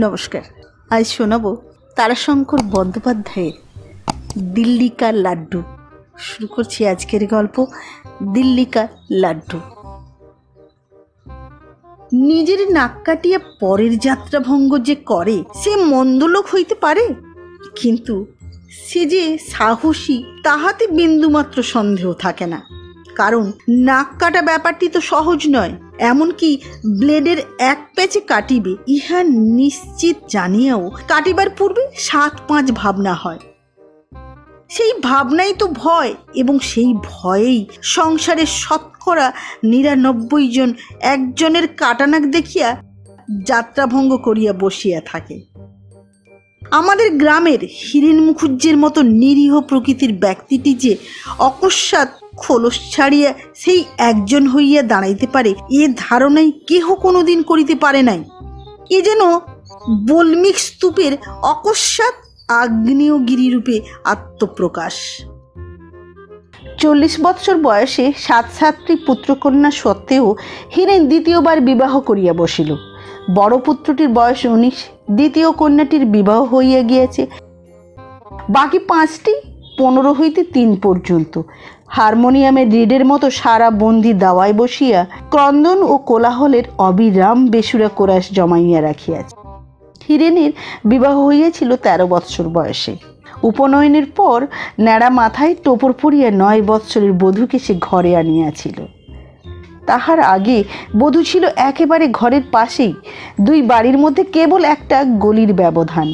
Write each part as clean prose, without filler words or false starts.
নমস্কার। আজ শোনাবো তারাশঙ্কর বন্দ্যোপাধ্যায়ের দিল্লি কা লাড্ডু। শুরু করছি আজকের গল্প, দিল্লি কা লাড্ডু। নিজের নাক কাটিয়া পরের যাত্রাভঙ্গ যে করে সে মন্দ লোক হইতে পারে, কিন্তু সে যে সাহসী তাহাতে বিন্দুমাত্র সন্দেহ থাকে না। কারণ নাক কাটা ব্যাপারটি তো সহজ নয়, এমনকি ব্লেডের এক প্যাচে কাটিবে ইহা নিশ্চিত জানিয়াও কাটিবার পূর্বে 7-5 ভাবনা হয়। সেই ভাবনাই তো ভয়, এবং সেই ভয়েই সংসারের 99% জন একজনের কাটানাক দেখিয়া যাত্রাভঙ্গ করিয়া বসিয়া থাকে। আমাদের গ্রামের হীরেন মুখুজ্জের মতো নিরীহ প্রকৃতির ব্যক্তিটি যে অকস্মাৎ খোলস ছাড়িয়া সেই একজন হইয়া দাঁড়াইতে পারে, এ ধারণাই কেহ কোনোদিন করিতে পারে নাই। এ যেন বল্মিক স্তূপের অকস্মাৎ আগ্নেয়গিরিরূপে আত্মপ্রকাশ। 40 বৎসর বয়সে 7 পুত্রকন্যা সত্ত্বেও হীরেন দ্বিতীয়বার বিবাহ করিয়া বসিল। বড় পুত্রটির বয়স 19, দ্বিতীয় কন্যাটির বিবাহ হইয়া গিয়াছে। বাকি 5টি 15 হইতে 3 পর্যন্ত হারমোনিয়ামের রিডের মতো সারা বন্দি দাওয়ায় বসিয়া ক্রন্দন ও কোলাহলের অবিরাম বেসুরা কোরাস জমাইয়া রাখিয়াছে। হীরেনের বিবাহ হইয়াছিল 13 বৎসর বয়সে। উপনয়নের পর ন্যাড়া মাথায় টোপর পরিয়া 9 বৎসরের বধূকে সে ঘরে আনিয়াছিল। তাহার আগে বধূ ছিল একেবারে ঘরের পাশেই, 2 বাড়ির মধ্যে কেবল একটা গলির ব্যবধান।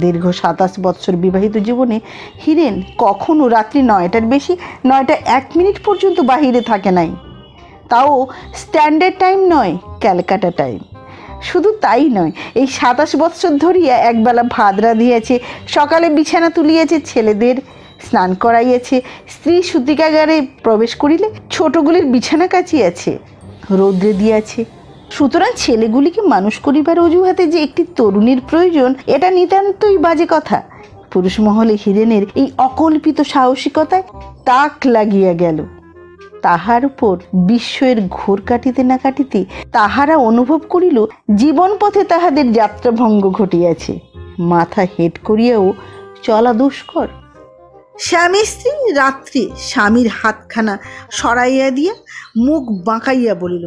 দীর্ঘ 27 বৎসর বিবাহিত জীবনে হীরেন কখনো রাত্রি 9টার বেশি 9টা 1 মিনিট পর্যন্ত বাহিরে থাকে নাই, তাও স্ট্যান্ডার্ড টাইম নয়, ক্যালকাটা টাইম। শুধু তাই নয়, এই 27 বৎসর ধরিয়া একবেলা ভাত রাঁধিয়াছে, সকালে বিছানা তুলিয়াছে, ছেলেদের স্নান করাইয়াছে, স্ত্রী সূতিকাগারে প্রবেশ করিলে ছোটগুলির বিছানা কাচিয়াছে, রৌদ্রে দিয়াছে। সুতরাং ছেলেগুলিকে মানুষ করিবার অজুহাতে যে একটি তরুণীর প্রয়োজন, এটা নিতান্তই বাজে কথা। পুরুষ মহলে হীরেনের এই অকল্পিত সাহসিকতায় তাক লাগিয়া গেল। তাহার উপর বিস্ময়ের ঘোর কাটিতে না কাটিতে তাহারা অনুভব করিল জীবন পথে তাহাদের যাত্রাভঙ্গ ঘটিয়াছে। মাথা হেঁট করিয়াও চলা দুষ্কর। স্বামী স্ত্রী রাত্রে স্বামীর হাতখানা সরাইয়া দিয়া মুখ বাঁকাইয়া বলিল,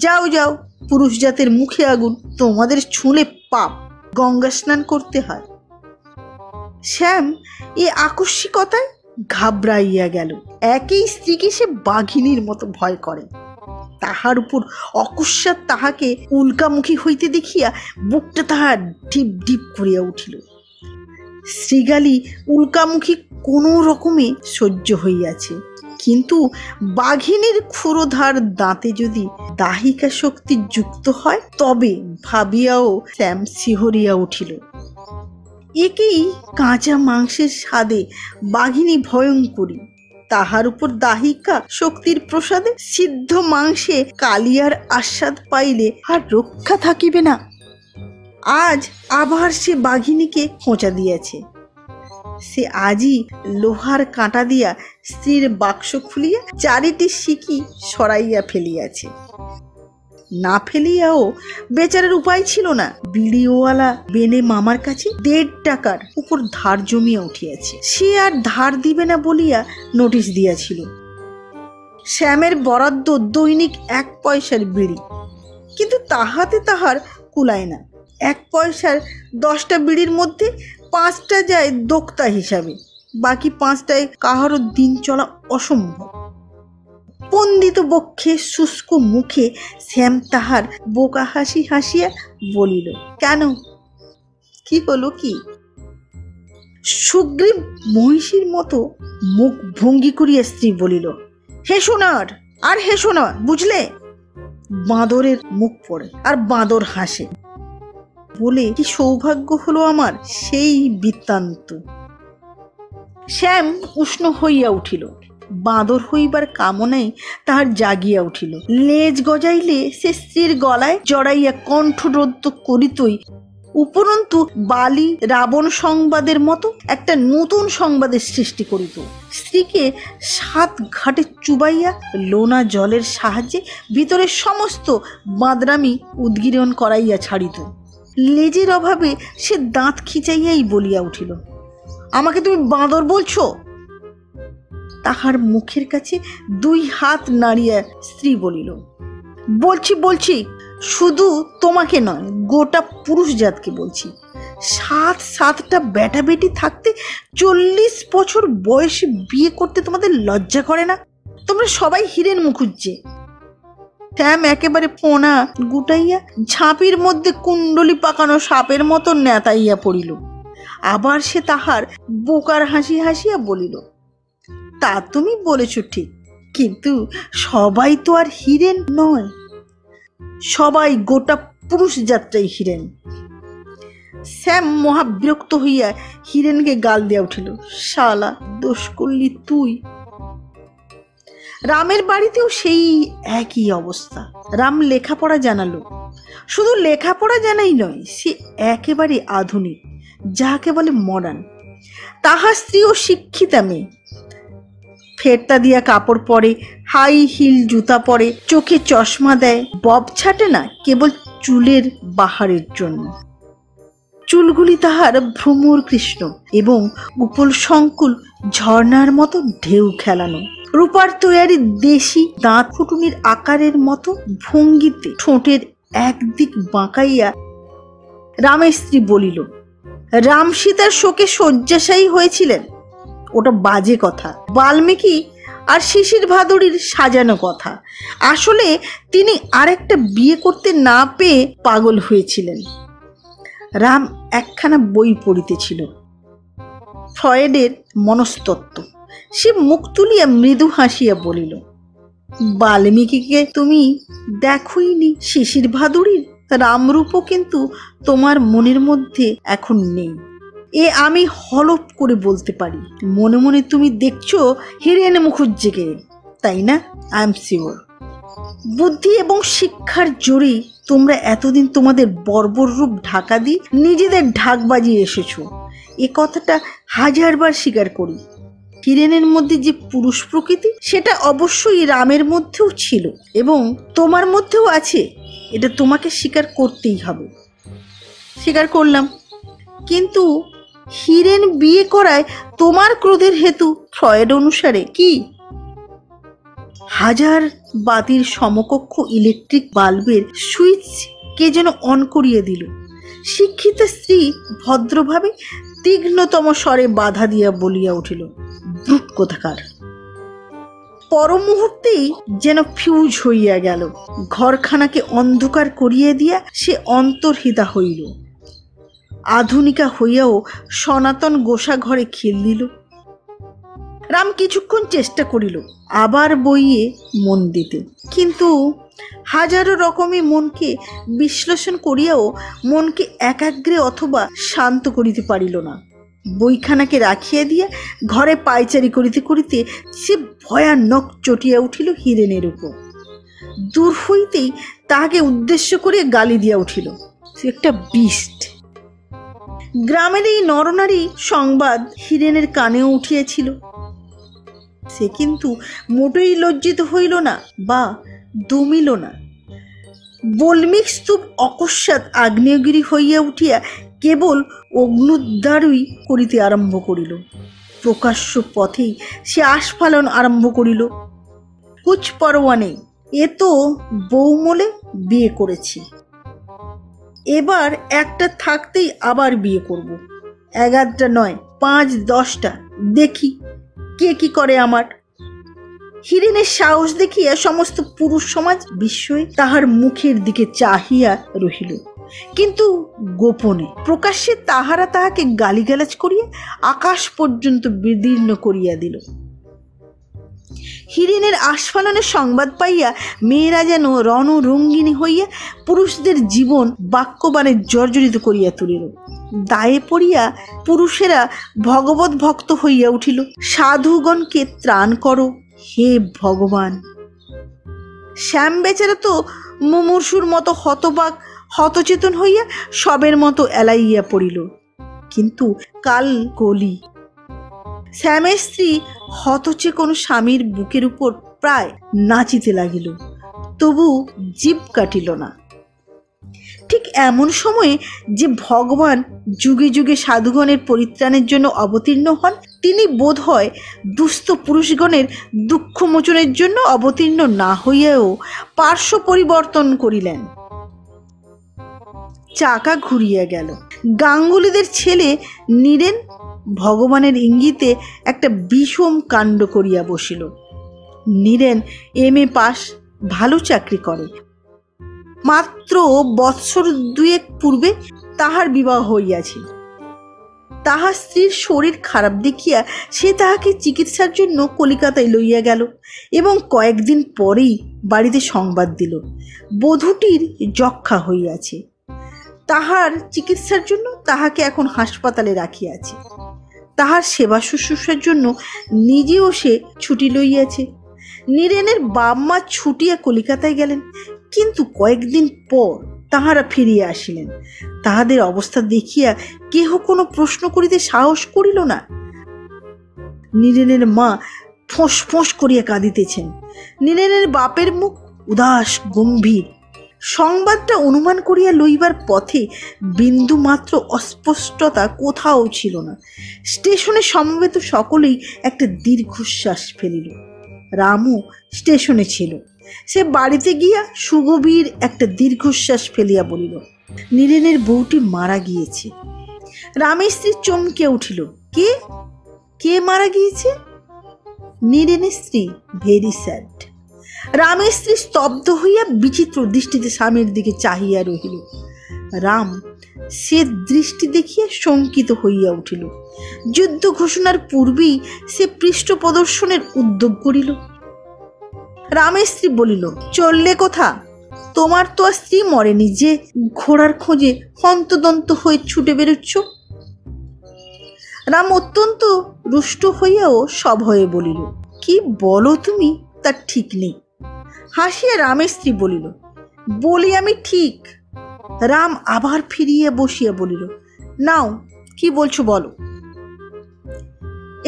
যাও যাও, পুরুষ জাতের মুখে আগুন, তোমাদের ছুঁলে পাপ, গঙ্গা স্নান করতে হয়। শ্যাম এ আকস্মিকতায় ঘাবড়াইয়া গেল। একই স্ত্রীকে সে বাঘিনীর মতো ভয় করে, তাহার উপর অকস্মাৎ তাহাকে উল্কামুখী হইতে দেখিয়া বুকটা তাহার ঢিপ ঢিপ করিয়া উঠিল। শ্রীগালী উল্কামুখী কোনো রকমে সহ্য হইয়াছে, কিন্তু বাঘিনীর ক্ষুরোধার দাঁতে যদি দাহিকা শক্তি যুক্ত হয় তবে ভাবিয়াও শ্যাম শিহরিয়া উঠিল। একেই কাঁচা মাংসের স্বাদে বাঘিনী ভয়ঙ্করী, তাহার উপর দাহিকা শক্তির প্রসাদে সিদ্ধ মাংসে কালিয়ার আস্বাদ পাইলে আর রক্ষা থাকিবে না। আজ আবার সে বাঘিনীকে খোঁচা দিয়াছে। সে আজই লোহার কাঁটা দিয়া স্ত্রীর বাক্স খুলিয়া 4টি সিকি সরাইয়া ফেলিয়াছে। না ফেলিয়াও বেচারের উপায় ছিল না। বিড়িওয়ালা বেনে মামার কাছে 1.5 টাকার উপর ধার জমিয়া উঠিয়াছে। সে আর ধার দিবে না বলিয়া নোটিশ দিয়াছিল। শ্যামের বরাদ্দ দৈনিক 1 পয়সার বিড়ি, কিন্তু তাহাতে তাহার কুলায় না। 1 পয়সার 10টা বিড়ির মধ্যে 5টা যায় দোক্তা হিসাবে, বাকি 5টায় কাহারও দিন চলা অসম্ভব। পন্ডিত বক্ষে শুষ্ক মুখে শ্যাম তাহার বোকা হাসি হাসিয়া বলিল, কেন, কি হলো কি? সুগ্রীব মহিষীর মতো মুখ ভঙ্গি করিয়া স্ত্রী বলিল, হেসো না আর হেসো না, বুঝলে? বাঁদরের মুখ পড়ে আর বাঁদর হাসে বলে কি সৌভাগ্য হলো আমার, সেই বৃত্তান্ত। শ্যাম উষ্ণ হইয়া উঠিল। বাঁদর হইবার কামনাই তাহার জাগিয়া উঠিল। লেজ গজাইলে সে স্ত্রীর গলায় জড়াইয়া কণ্ঠরোধ করিতই, উপরন্তু বালি রাবণ সংবাদের মতো একটা নতুন সংবাদের সৃষ্টি করিত। স্ত্রীকে 7 ঘাটে চুবাইয়া লোনা জলের সাহায্যে ভিতরের সমস্ত বাঁদরামি উদ্গীরণ করাইয়া ছাড়িত। লেজের অভাবে সে দাঁত খিচাইয়াই বলিয়া উঠিল, আমাকে তুমি বাঁদর বলছো? তাহার মুখের কাছে 2 হাত নাড়িয়া স্ত্রী বলিল, বলছি বলছি, শুধু তোমাকে নয়, গোটা পুরুষ জাতকে বলছি। 7-7টা বেটা বেটি থাকতে 40 বছর বয়সে বিয়ে করতে তোমাদের লজ্জা করে না? তোমরা সবাই হীরেন মুখুজ্জে। শ্যাম একেবারে পোনা গুটাইয়া ঝাঁপির মধ্যে কুণ্ডলি পাকানো সাপের মতো নেতাইয়া পড়িল। আবার সে তাহার বোকার হাসি হাসিয়া বলিল, তা তুমি বলেছ ঠিক, কিন্তু সবাই তো আর হীরেন নয়, সবাই গোটা পুরুষ জাতটাই হীরেন। শ্যাম মহাবিরক্ত হইয়া হীরেনকে গাল দিয়া উঠিল, শালা, দোষ করলি তুই। রামের বাড়িতেও সেই একই অবস্থা। রাম লেখাপড়া জানালো, শুধু লেখাপড়া জানাই নয়, সে একেবারে আধুনিক, যাকে বলে মডার্ন। তাহার স্ত্রীও শিক্ষিতা মেয়ে, ফেরতা দিয়া কাপড় পরে, হাই হিল জুতা পরে, চোখে চশমা দেয়, বব ছাটে না কেবল চুলের বাহারের জন্য। চুলগুলি তাহার ভ্রমর কৃষ্ণ এবং উপল সংকুল ঝর্ণার মতো ঢেউ খেলানো। রূপার তৈয়ারি দেশি দাঁত ফুটুনির আকারের মতো ভঙ্গিতে ঠোঁটের একদিক বাঁকাইয়া রামের স্ত্রী বলিল, রাম সীতার শোকে শয্যাশায়ী হয়েছিলেন, ওটা বাজে কথা, বাল্মীকি আর শিশির ভাদুড়ির সাজানো কথা। আসলে তিনি আরেকটা বিয়ে করতে না পেয়ে পাগল হয়েছিলেন। রাম একখানা বই পড়িতেছিল, ফ্রয়েডের মনস্তত্ত্ব। সে মুখ তুলিয়া মৃদু হাসিয়া বলিল, বাল্মীকিকে তুমি দেখোইনি, শিশির ভাদুড়ির রামরূপও কিন্তু তোমার মনের মধ্যে এখন নেই, এ আমি হলপ করে বলতে পারি। মনে মনে তুমি দেখছো হীরেন মুখুজ্জেকে, তাই না? I am sure. বুদ্ধি এবং শিক্ষার জোরেই তোমরা এতদিন তোমাদের বর্বর রূপ ঢাকা দিয়ে নিজেদের ঢাক বাজিয়ে এসেছো, এ কথাটা 1000বার স্বীকার করি। হীরেনের মধ্যে যে পুরুষ প্রকৃতি, সেটা অবশ্যই রামের মধ্যেও ছিল এবং তোমার মধ্যেও আছে, এটা তোমাকে স্বীকার করতেই হবে। স্বীকার করলাম, কিন্তু হীরেন বিয়ে করায় তোমার ক্রোধের হেতু ফ্রয়েড অনুসারে কি? 1000 বাতির সমকক্ষ ইলেকট্রিক বাল্বের সুইচ কে যেন অন করিয়ে দিল। শিক্ষিত স্ত্রী ভদ্রভাবে তীক্ষ্ণতম স্বরে বাধা দিয়া বলিয়া উঠিল, ব্রুট কোথাকার। পর মুহূর্তেই যেন ফিউজ হইয়া গেল। ঘরখানাকে অন্ধকার করিয়া দিয়া সে অন্তর্হিতা হইল। আধুনিকা হইয়াও সনাতন গোসা ঘরে খিল দিল। রাম কিছুক্ষণ চেষ্টা করিল আবার বইয়ে মন দিতে, কিন্তু 1000 রকমে মনকে বিশ্লেষণ করিয়াও মনকে একাগ্রে অথবা শান্ত করিতে পারিল না। বইখানাকে রাখিয়া দিয়া ঘরে পায়চারি করিতে করিতে সে ভয়ানক চটিয়া উঠিল হীরেনের উপর। দূর হইতেই তাহাকে উদ্দেশ্য করে গালি দিয়া উঠিল, সে একটা বিস্ট। গ্রামের এই নরনারী সংবাদ হীরেনের কানেও উঠিয়াছিল। সে কিন্তু মোটেই লজ্জিত হইল না বা দমিল না। বল্মিক স্তূপ অকস্মাৎ আগ্নেয়গিরি হইয়া উঠিয়া কেবল অগ্নুদ্ধারই করিতে আরম্ভ করিল। প্রকাশ্য পথেই সে আস্ফালন আরম্ভ করিল, কুছ পরোয়া নেই, এ তো বউমলে বিয়ে করেছি, এবার একটা থাকতেই আবার বিয়ে করব, 11টা নয় 5-10টা, দেখি কে কি করে আমার। হীরেনের সাহস দেখিয়া সমস্ত পুরুষ সমাজ বিস্ময়ে তাহার মুখের দিকে চাহিয়া রহিল, কিন্তু গোপনে। প্রকাশ্যে তাহারা তাহাকে গালিগালাজ করিয়া আকাশ পর্যন্ত বিদীর্ণ করিয়া দিল। হীরেনের আস্ফালনের সংবাদ পাইয়া মেয়েরা যেন রণরঙ্গিনী হইয়া পুরুষদের জীবন বাক্যবাণে জর্জরিত করিয়া তুলিল। দায়ে পড়িয়া পুরুষেরা ভগবত ভক্ত হইয়া উঠিল, সাধুগণকে ত্রাণ করো হে ভগবান। শ্যাম বেচারা তো মুমূর্ষুর মতো হতবাক হতচেতন হইয়া সবের মতো এলাইয়া পড়িল। কিন্তু কাল কলি। শ্যামের স্ত্রী হতচেতন স্বামীর বুকের উপর প্রায় নাচিতে লাগিল, তবু জিভ কাটিল না। ঠিক এমন সময়ে যে ভগবান যুগে যুগে সাধুগণের পরিত্রাণের জন্য অবতীর্ণ হন, তিনি বোধ হয় দুস্থ পুরুষগণের দুঃখ মোচনের জন্য অবতীর্ণ না হইয়াও পার্শ্ব পরিবর্তন করিলেন। চাকা ঘুরিয়া গেল। গাঙ্গুলিদের ছেলে নীরেন ভগবানের ইঙ্গিতে একটা বিষম কাণ্ড করিয়া বসিল। নীরেন MA পাস, ভালো চাকরি করে। মাত্র বৎসর 2 পূর্বে তাহার বিবাহ হইয়াছে। তাহার স্ত্রীর শরীর খারাপ দেখিয়া সে তাহাকে চিকিৎসার জন্য কলিকাতায় লইয়া গেল এবং কয়েকদিন পরেই বাড়িতে সংবাদ দিল বধূটির যক্ষা হইয়াছে। তাহার চিকিৎসার জন্য তাহাকে এখন হাসপাতালে রাখিয়াছে। তাহার সেবা শুশ্রূষার জন্য নিজেও সে ছুটি লইয়াছে। নীরেনের বাপ মা ছুটিয়া কলিকাতায় গেলেন, কিন্তু কয়েকদিন পর তাহারা ফিরিয়া আসিলেন। তাহাদের অবস্থা দেখিয়া কেহ কোনো প্রশ্ন করিতে সাহস করিল না। নীরেনের মা ফোঁস ফোঁস করিয়া কাঁদিতেছেন। নীরেনের বাপের মুখ উদাস গম্ভীর। সংবাদটা অনুমান করিয়া লইবার পথে বিন্দু মাত্র অস্পষ্টতা কোথাও ছিল না। স্টেশনে সমবেত সকলেই একটা দীর্ঘশ্বাস ফেলিল। রামও স্টেশনে ছিল। সে বাড়িতে গিয়া সুগভীর একটা দীর্ঘশ্বাস ফেলিয়া বলিল, নীরেনের বউটি মারা গিয়েছে। রামের স্ত্রী চমকে উঠিল। কে কে মারা গিয়েছে? নীরেনের স্ত্রী। Very sad. রামের স্ত্রী স্তব্ধ হইয়া বিচিত্র দৃষ্টিতে স্বামীর দিকে চাহিয়া রহিল। রাম সে দৃষ্টি দেখিয়া শঙ্কিত হইয়া উঠিল। যুদ্ধ ঘোষণার পূর্বেই সে পৃষ্ঠ প্রদর্শনের উদ্যোগ করিল। রামের স্ত্রী বলিল, চললে কোথা? তোমার তো আর স্ত্রী মরেনি যে ঘোড়ার খোঁজে হন্তদন্ত হয়ে ছুটে বেরোচ্ছ। রাম অত্যন্ত রুষ্ট হইয়াও সভয়ে বলিল, কি বলো তুমি তার ঠিক নেই। হাসিয়া রামের স্ত্রী বলিল, বলি আমি ঠিক। রাম আবার ফিরিয়া বসিয়া বলিল, নাও কি বলছো বলো।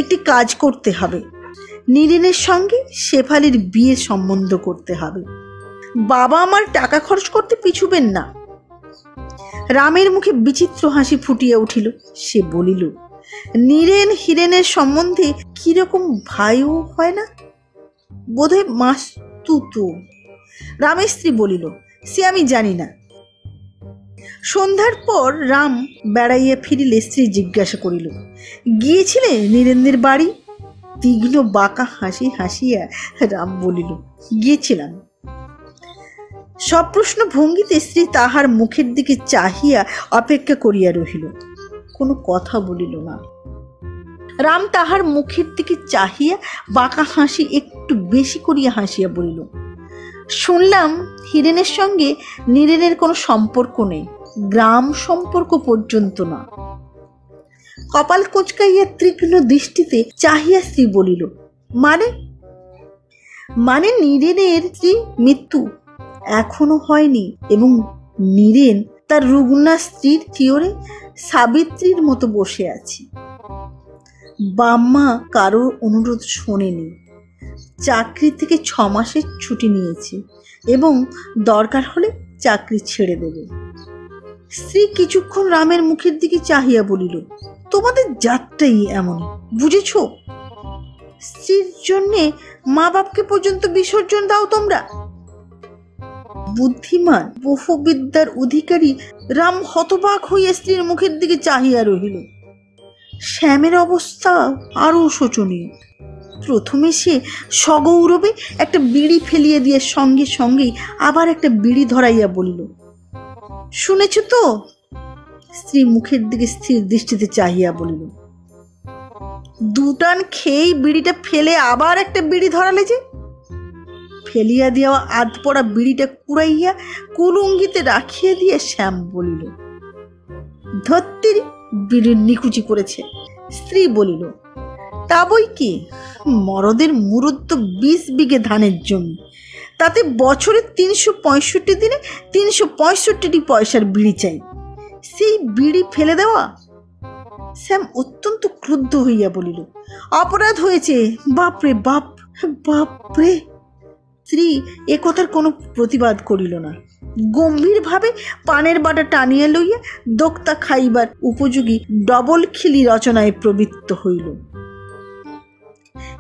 একটি কাজ করতে হবে। নীরেনের সঙ্গে শেফালির বিয়ে সম্বন্ধ করতে হবে। বাবা আমার টাকা খরচ করতে পিছুবেন না। রামের মুখে বিচিত্র হাসি ফুটিয়া উঠিল। সে বলিল, নীরেন হিরেনের সম্বন্ধে কিরকম ভাইও হয় না, বোধহয় মাস্তুতো। রামের স্ত্রী বলিল, সে আমি জানি না। সন্ধ্যার পর রাম বেড়াইয়া ফিরিলে স্ত্রী জিজ্ঞাসা করিল, গিয়েছিলে নীরেনদের বাড়ি? তীক্ষ্ণ বাঁকা হাসি হাসিয়া রাম বলিল, গিয়েছিলাম। সপ্রশ্ন ভঙ্গিতে স্ত্রী তাহার মুখের দিকে চাহিয়া অপেক্ষা করিয়া রহিল, কোনো কথা বলিল না। রাম তাহার মুখের দিকে চাহিয়া বাঁকা হাসি একটু বেশি করিয়া হাসিয়া বলিল, শুনলাম হিরেনের সঙ্গে নীরেনের কোনো সম্পর্ক নেই, গ্রাম সম্পর্ক পর্যন্ত না। কপাল কোঁচকাইয়া তীক্ষ্ণ দৃষ্টিতে চাহিয়া স্ত্রী বলিল, মানে? মানে নীরেনের স্ত্রী মৃত্যু এখনো হয়নি এবং নীরেন তার রুগ্না স্ত্রীর থিওরে সাবিত্রীর মতো বসে আছে। বাম্মা কারোর অনুরোধ শোনেনি। চাকরি থেকে 6 মাসের ছুটি নিয়েছে এবং দরকার হলে চাকরি ছেড়ে দেবে। স্ত্রী কিছুক্ষণ রামের মুখের দিকে চাহিয়া বলিল, তোমাদের জাতটাই এমন, বুঝেছ? স্ত্রীর জন্যে মা বাপকে পর্যন্ত বিসর্জন দাও তোমরা। বুদ্ধিমান বহুবিদ্যার অধিকারী রাম হতবাক হইয়া স্ত্রীর মুখের দিকে চাহিয়া রহিল। শ্যামের অবস্থা আরো শোচনীয়। প্রথমে সে সগৌরবে একটা বিড়ি ফেলিয়ে দিয়ে সঙ্গে সঙ্গেই আবার একটা বিড়ি ধরাইয়া বলিল, শুনেছ তো? স্ত্রী মুখের দিকে স্থির দৃষ্টিতে চাহিয়া বলিল, 2 টান খেয়েই বিড়িটা ফেলে আবার একটা বিড়ি ধরালে যে? ফেলিয়া দেওয়া আধ পড়া বিড়িটা কুড়াইয়া কুলুঙ্গিতে রাখিয়া দিয়ে শ্যাম বলিল, ধত্তির বিড়ির নিকুচি করেছে। স্ত্রী বলিল, তা বই কি, মরদের মুরুদ 20 বিঘে ধানের জমি, তাতে বছরে 365 দিনে 365টি পয়সার বিড়ি চাই, সেই বিড়ি ফেলে দেওয়া? শ্যাম অত্যন্ত ক্রুদ্ধ হইয়া বলিল, অপরাধ হয়েছে, বাপরে বাপ, বাপরে। স্ত্রী এ কথার কোনো প্রতিবাদ করিল না। গম্ভীরভাবে পানের বাটা টানিয়া লইয়া দোক্তা খাইবার উপযোগী ডবল খিলি রচনায় প্রবৃত্ত হইল।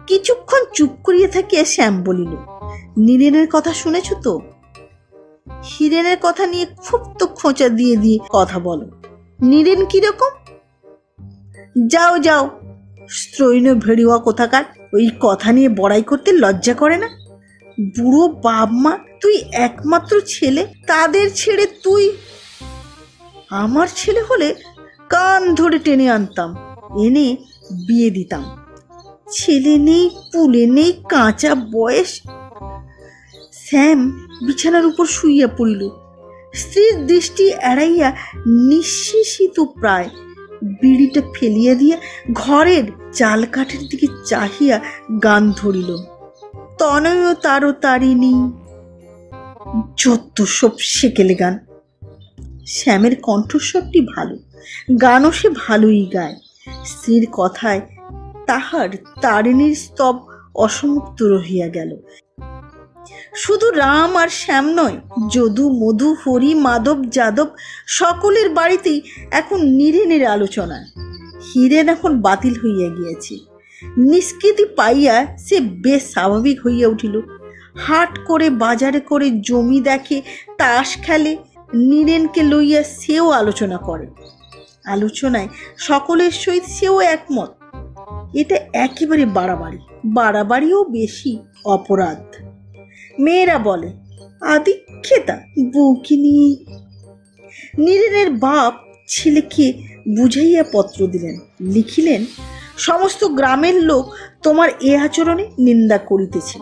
কিছুক্ষণ চুপ করিয়া থাকিয়া শ্যাম বলিল, নীরেনের কথা শুনেছ তো? হিরেনের কথা নিয়ে খুব তো খোঁচা দিয়ে দিয়ে কথা বলো। নীরেন কিরকম? যাও যাও, স্ত্রৈণ ভেড়িওয়া কোথাকার, ওই কথা নিয়ে বড়াই করতে লজ্জা করে না? বুড়ো বাপ মা, তুই একমাত্র ছেলে, তাদের ছেড়ে তুই। আমার ছেলে হলে কান ধরে টেনে আনতাম, এনে বিয়ে দিতাম। ছেলে নেই, পুলে নেই, কাঁচা বয়স। শ্যাম বিছানার উপর শুইয়া পড়িল। স্ত্রীর দৃষ্টি এড়াইয়া নিঃশেষিত প্রায় বিড়িটা ফেলিয়া দিয়া ঘরের চাল কাঠের দিকে চাহিয়া গান ধরিল, তনয় তারও তারিণী। যত সব সেকেলে গান। শ্যামের কণ্ঠস্বরটি ভালো, গানও সে ভালোই গায়। স্ত্রীর কথায় তাহার তারিণীর স্তব অসমুক্ত রহিয়া গেল। শুধু রাম আর শ্যাম নয়, যদু, মধু, হরি, মাধব, যাদব সকলের বাড়িতেই এখন নীরেনের আলোচনা। হিরেন এখন বাতিল হইয়া গিয়াছে। নিষ্কৃতি পাইয়া সে বেশ স্বাভাবিক হইয়া উঠিল। হাট করে, বাজারে করে, জমি দেখে, তাস খেলে। নীরেনকে লইয়া সেও আলোচনা করে। আলোচনায় সকলের সহিত সেও একমত। এটা একেবারে বাড়াবাড়ি, বাড়াবাড়িও বেশি অপরাধ। মেয়েরা বলে, আদিক্ষেতা বউকে নিয়ে। নীরেনের বাপ ছেলেকে বুঝাইয়া পত্র দিলেন, লিখিলেন, সমস্ত গ্রামের লোক তোমার এ আচরণে নিন্দা করিতেছে।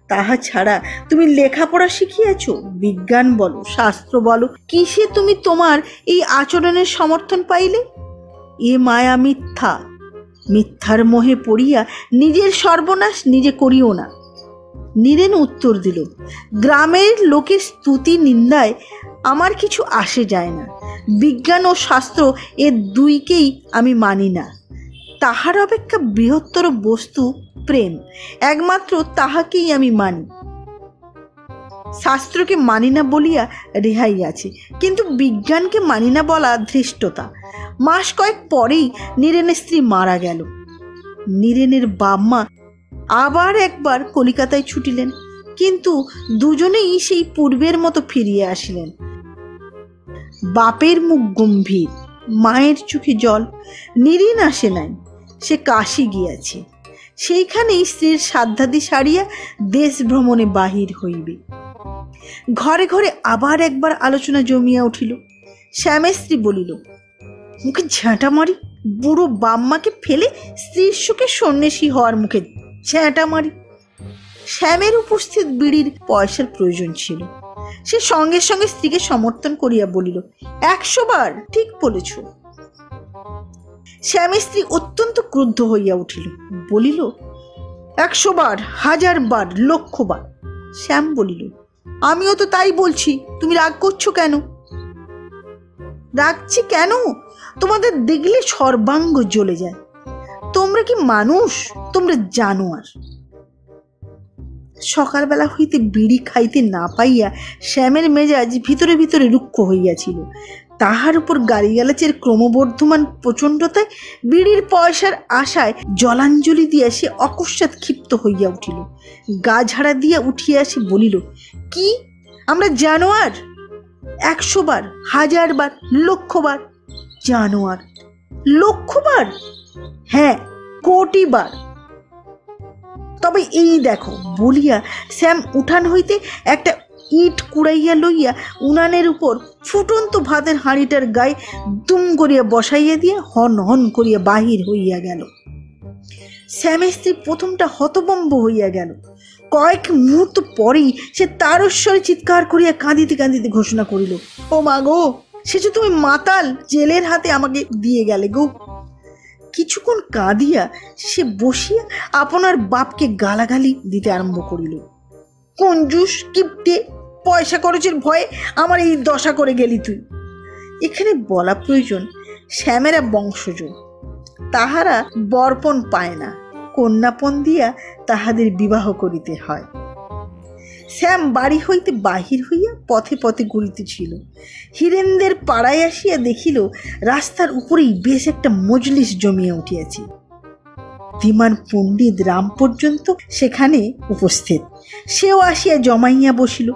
তাহা ছাড়া তুমি লেখাপড়া শিখিয়াছ, বিজ্ঞান বলো, শাস্ত্র বলো, কিসে তুমি তোমার এই আচরণের সমর্থন পাইলে? এ মায়া মিথ্যা। মিথ্যার মোহে পড়িয়া নিজের সর্বনাশ নিজে করিও না। নীরেন উত্তর দিল, গ্রামের লোকের স্তুতি নিন্দায় আমার কিছু আসে যায় না। বিজ্ঞান ও শাস্ত্র এ দুইকেই আমি মানি না। তাহার অপেক্ষা বৃহত্তর বস্তু প্রেম, একমাত্র তাহাকেই আমি মানি। শাস্ত্রকে মানি না বলিয়া রেহাই আছে, কিন্তু বিজ্ঞানকে মানি না বলা ধৃষ্টতা। মাস কয়েক পরেই নীরেনের স্ত্রী মারা গেল। নীরেনের বাপ-মা আবার একবার কলিকাতায় ছুটিলেন, কিন্তু দুজনেই সেই পূর্বের মতো ফিরিয়া আসিলেন। বাপের মুখ গম্ভীর, মায়ের চোখে জল। নীরেন আসে নাই, সে কাশী গিয়াছে। সেইখানেই স্ত্রীর সাধ্যাদি সারিয়া দেশ ভ্রমণে বাহির হইবে। ঘরে ঘরে আবার একবার আলোচনা জমিয়া উঠিল। শ্যামের স্ত্রী বলিল, মুখে ঝাঁটা মারি, বুড়ো বাম্মাকে ফেলে স্ত্রীর সুখে সন্ন্যাসী হওয়ার মুখে ঝাঁটা মারি। শ্যামের উপস্থিত বিড়ির পয়সার প্রয়োজন ছিল। সে সঙ্গে সঙ্গে স্ত্রীকে সমর্থন করিয়া বলিল, 100 বার ঠিক বলেছ। শ্যামের স্ত্রী অত্যন্ত ক্রুদ্ধ হইয়া উঠিল, বলিল, 100 বার, 1000 বার, 1,00,000 বার। শ্যাম বলিল, আমিও তো তাই বলছি, তুমি রাগ করছো কেন? রাগছি কেন? তোমাদের দেখলে সর্বাঙ্গ জ্বলে যায়। তোমরা কি মানুষ? তোমরা জানোয়ার। সকালবেলা হইতে বিড়ি খাইতে না পাইয়া শ্যামের মেজাজ ভিতরে ভিতরে রুক্ষ হইয়াছিল। তাহার উপর গালিগালাচের ক্রমবর্ধমান প্রচণ্ডতায় বিড়ির পয়সার আশায় জলাঞ্জলি দিয়া সে অকস্মাৎ ক্ষিপ্ত হইয়া উঠিল। গা ঝাড়া দিয়া উঠিয়া আসি বলিল, কি আমরা জানোয়ার? 100 বার, 1000 বার, 1,00,000 বার। জানোয়ার? 1,00,000 বার? হ্যাঁ, 1,000,000 বার। তবে এই দেখো বলিয়া শ্যাম উঠান হইতে একটা ইট কুড়াইয়া লইয়া উনানের উপর ফুটন্ত ভাতের হাঁড়িটার গায়ে দুম করিয়া বসাইয়া দিয়া হন হন করিয়া বাহির হইয়া গেল। শ্যামের স্ত্রী প্রথমটা হতভম্ব হইয়া গেল। কয়েক মুহূর্ত পরেই সে তারস্বরে চিৎকার করিয়া কাঁদিতে কাঁদিতে ঘোষণা করিল, ও মা গো, সে যে তুমি মাতাল জেলের হাতে আমাকে দিয়ে গেলে গো। কিছুক্ষণ কাঁদিয়া সে বসিয়া আপনার বাপকে গালাগালি দিতে আরম্ভ করিল। কঞ্জুস, কিপ্টে, পয়সা খরচের ভয়ে আমার এই দশা করে গেলি তুই। এখানে বলা প্রয়োজন, শ্যামেরা বংশজ, তাহারা বরপণ পায় না, কন্যাপণ দিয়া তাহাদের বিবাহ করিতে হয়। শ্যাম বাড়ি হইতে বাহির হইয়া পথে পথে ঘুরিতেছিল। হীরেনদের পাড়ায় আসিয়া দেখিল রাস্তার উপরেই বেশ একটা মজলিস জমিয়া উঠিয়াছে। ধীমান পণ্ডিত রাম পর্যন্ত সেখানে উপস্থিত। সেও আসিয়া জমাইয়া বসিল।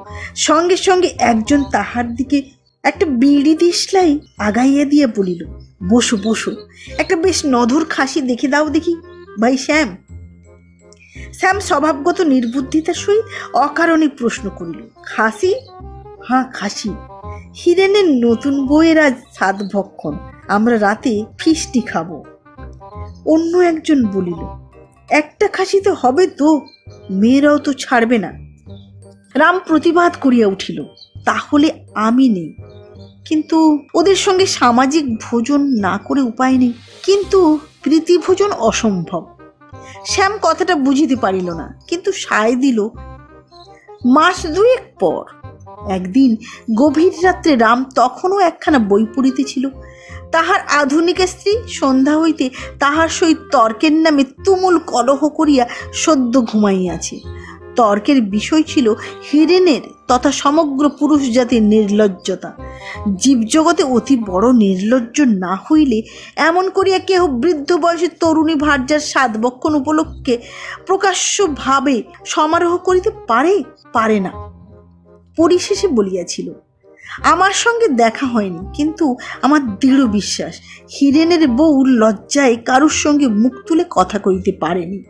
সঙ্গে সঙ্গে একজন তাহার দিকে একটা বিড়ি দিশলাই আগাইয়া দিয়া বলিল, বসো বসো, একটা বেশ নধর খাসি দেখে দাও দেখি ভাই শ্যাম। শ্যাম স্বভাবগত নির্বুদ্ধিতার সহিত অকারণে প্রশ্ন করিল, খাসি? হ্যাঁ খাসি। হীরেনের নতুন বউয়ের আজ সাত ভক্ষণ, আমরা রাতে ফিস্টি খাবো। অন্য একজন বলিল, একটা খাসি তো হবে তো, মেয়েরাও তো ছাড়বে না। রাম প্রতিবাদ করিয়া উঠিল, তাহলে আমি নেই, কিন্তু ওদের সঙ্গে সামাজিক ভোজন না করে উপায় নেই, কিন্তু প্রীতি ভোজন অসম্ভব। শ্যাম কথাটা বুঝিতে পারিল না, কিন্তু সায় দিল। মাস দুয়েক পর একদিন গভীর রাত্রে রাম তখনও একখানা বই পড়িতেছিল। তাহার আধুনিক স্ত্রী সন্ধ্যা হইতে তাহার সহিত তর্কের নামে তুমুল কলহ করিয়া সদ্য ঘুমাইয়াছে। তর্কের বিষয় ছিল হীরেনের তথা সমগ্র পুরুষ জাতির নির্লজ্জতা। জীবজগতে অতি বড় নির্লজ্জ না হইলে এমন করিয়া কেহ বৃদ্ধ বয়সের তরুণী ভার্যার সাতবক্ষণ উপলক্ষে প্রকাশ্যভাবে সমারোহ করিতে পারে না। পরিশেষে বলিয়াছিল, আমার সঙ্গে দেখা হয়নি, কিন্তু আমার দৃঢ় বিশ্বাস হীরেনের বউ লজ্জায় কারুর সঙ্গে মুখ তুলে কথা কইতে পারেনি।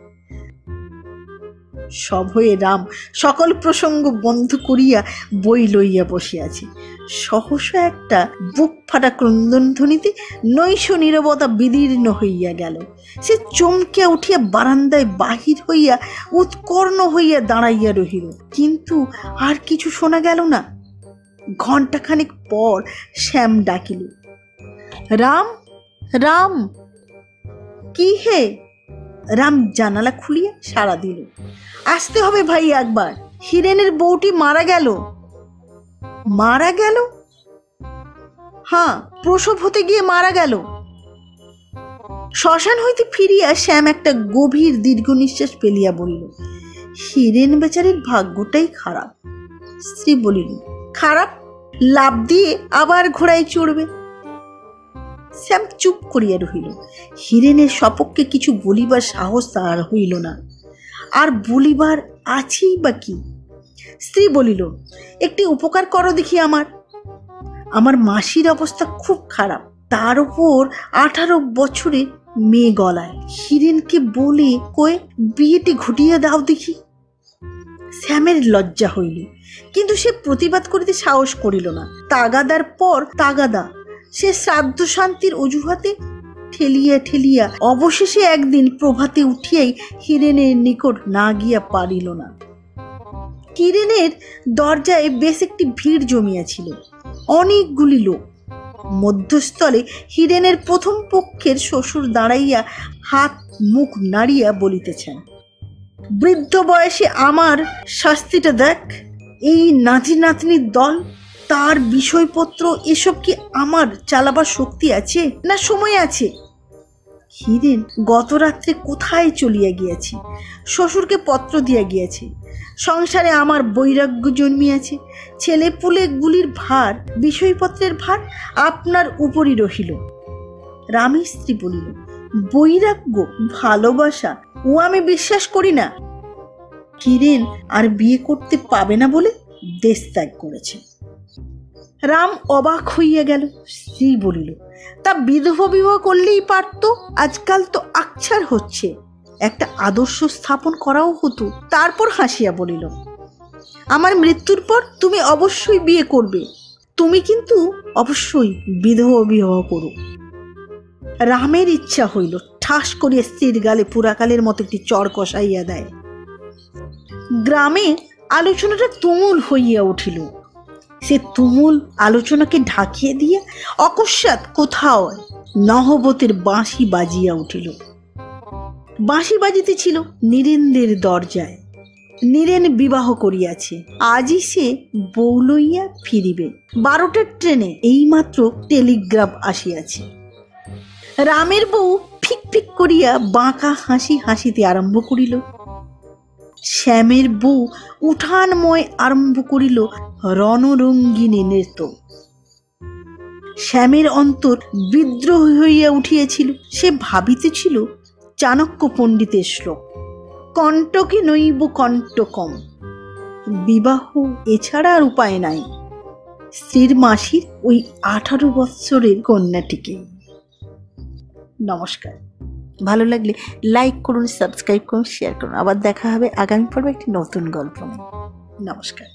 সভয়ে রাম সকল প্রসঙ্গ বন্ধ করিয়া বই লইয়া বসিয়াছে। সহসা একটা বুক ফাটা ক্রন্দন ধ্বনিতে নৈশ নীরবতা বিদীর্ণ হইয়া গেল। সে চমকিয়া উঠিয়া বারান্দায় বাহির হইয়া উৎকর্ণ হইয়া দাঁড়াইয়া রহিল, কিন্তু আর কিছু শোনা গেল না। ঘণ্টাখানেক পর শ্যাম ডাকিল, রাম রাম। কি হে? রাম জানালা খুলিয়া সাড়া দিল, আসতে হবে ভাই একবার, হীরেনের বউটি মারা গেল। মারা গেল? হ্যাঁ, প্রসব হতে গিয়ে মারা গেল। শ্মশান হইতে ফিরিয়া শ্যাম একটা গভীর দীর্ঘ নিঃশ্বাস ফেলিয়া বলিল, হীরেন বেচারির ভাগ্যটাই খারাপ। স্ত্রী বলিল, খারাপ? লাভ দিয়ে আবার ঘোড়ায় চড়বে। শ্যাম চুপ করিয়া রহিল। হীরেনের সপক্ষে কিছু বলিবার সাহস তাহার হইল না। আর বলিবার আছেই বা কি? স্ত্রী বলিল, একটি উপকার করো দেখি। আমার মাসির অবস্থা খুব খারাপ, তার উপর 18 বছরের মেয়ে গলায়। হীরেনকে বলে কয়ে বিয়েটি ঘটিয়ে দাও দেখি। শ্যামের লজ্জা হইল, কিন্তু সে প্রতিবাদ করিতে সাহস করিল না। তাগাদার পর তাগাদা সে শ্রাদ্ধ শান্তির অজুহাতে ঠেলিয়া ঠেলিয়া অবশেষে একদিন প্রভাতে উঠিয়াই হীরেনের নিকট না গিয়া পারিল না। হীরেনের দরজায় বেশ একটি ভিড় জমিয়াছিল, অনেকগুলি লোক। মধ্যস্থলে হীরেনের প্রথম পক্ষের শ্বশুর দাঁড়াইয়া হাত মুখ নাড়িয়া বলিতেছেন, বৃদ্ধ বয়সে আমার শাস্তিটা দেখ। এই নাতি নাতনির দল, তার বিষয়পত্র এসব কি আমার চালাবার শক্তি আছে না সময় আছে? হীরেন গত রাত্রে কোথায় চলিয়া গিয়াছে? শ্বশুরকে পত্র দিয়া গিয়াছে। সংসারে আমার বৈরাগ্য জন্মিয়াছে। ছেলে পুলে গুলির ভার, বিষয়পত্রের ভার আপনার উপরই রহিল। রামের স্ত্রী বলিল, বৈরাগ্য, ভালোবাসা ও আমি বিশ্বাস করি না। হীরেন আর বিয়ে করতে পাবে না বলে দেশ ত্যাগ করেছে। রাম অবাক হইয়া গেল। স্ত্রী বলিল, তা বিধবা বিবাহ করলেই পারত, আজকাল তো আকছার হচ্ছে, একটা আদর্শ স্থাপন করাও হতো। তারপর হাসিয়া বলিল, আমার মৃত্যুর পর তুমি অবশ্যই বিয়ে করবে, তুমি কিন্তু অবশ্যই বিধবা বিবাহ করো। রামের ইচ্ছা হইল ঠাস করিয়া স্ত্রীর গালে পুরাকালের মতো একটি চড় কষাইয়া দেয়। গ্রামে আলোচনাটা তুমুল হইয়া উঠিল। সে তুমুল আলোচনাকে ঢাকিয়ে দিয়ে অকস্মাৎ কোথাও নহবতের বাঁশি বাজিয়া উঠিল। বাঁশি বাজিতেছিল নীরেনদের দরজায়। নীরেন বিবাহ করিয়াছে, আজই সে বউ লইয়া ফিরিবে। 12টার ট্রেনে এইমাত্র টেলিগ্রাফ আসিয়াছে। রামের বউ ফিক ফিক করিয়া বাঁকা হাসি হাসিতে আরম্ভ করিল। শ্যামের বউ উঠানময় আরম্ভ করিল রণরঙ্গিনী নৃত্য। শ্যামের অন্তর বিদ্রোহ হইয়া উঠিয়াছিল। সে ভাবিতেছিল চাণক্য পণ্ডিতের শ্লোক, কণ্টকে নৈব কণ্টকম। বিবাহ এছাড়া আর উপায় নাই। স্ত্রীর মাসির ওই 18 বৎসরের কন্যাটিকে। নমস্কার। ভালো লাগলে লাইক করুন, সাবস্ক্রাইব করুন, শেয়ার করুন। আবার দেখা হবে আগামী পর্বে একটি নতুন গল্প নিয়ে। নমস্কার।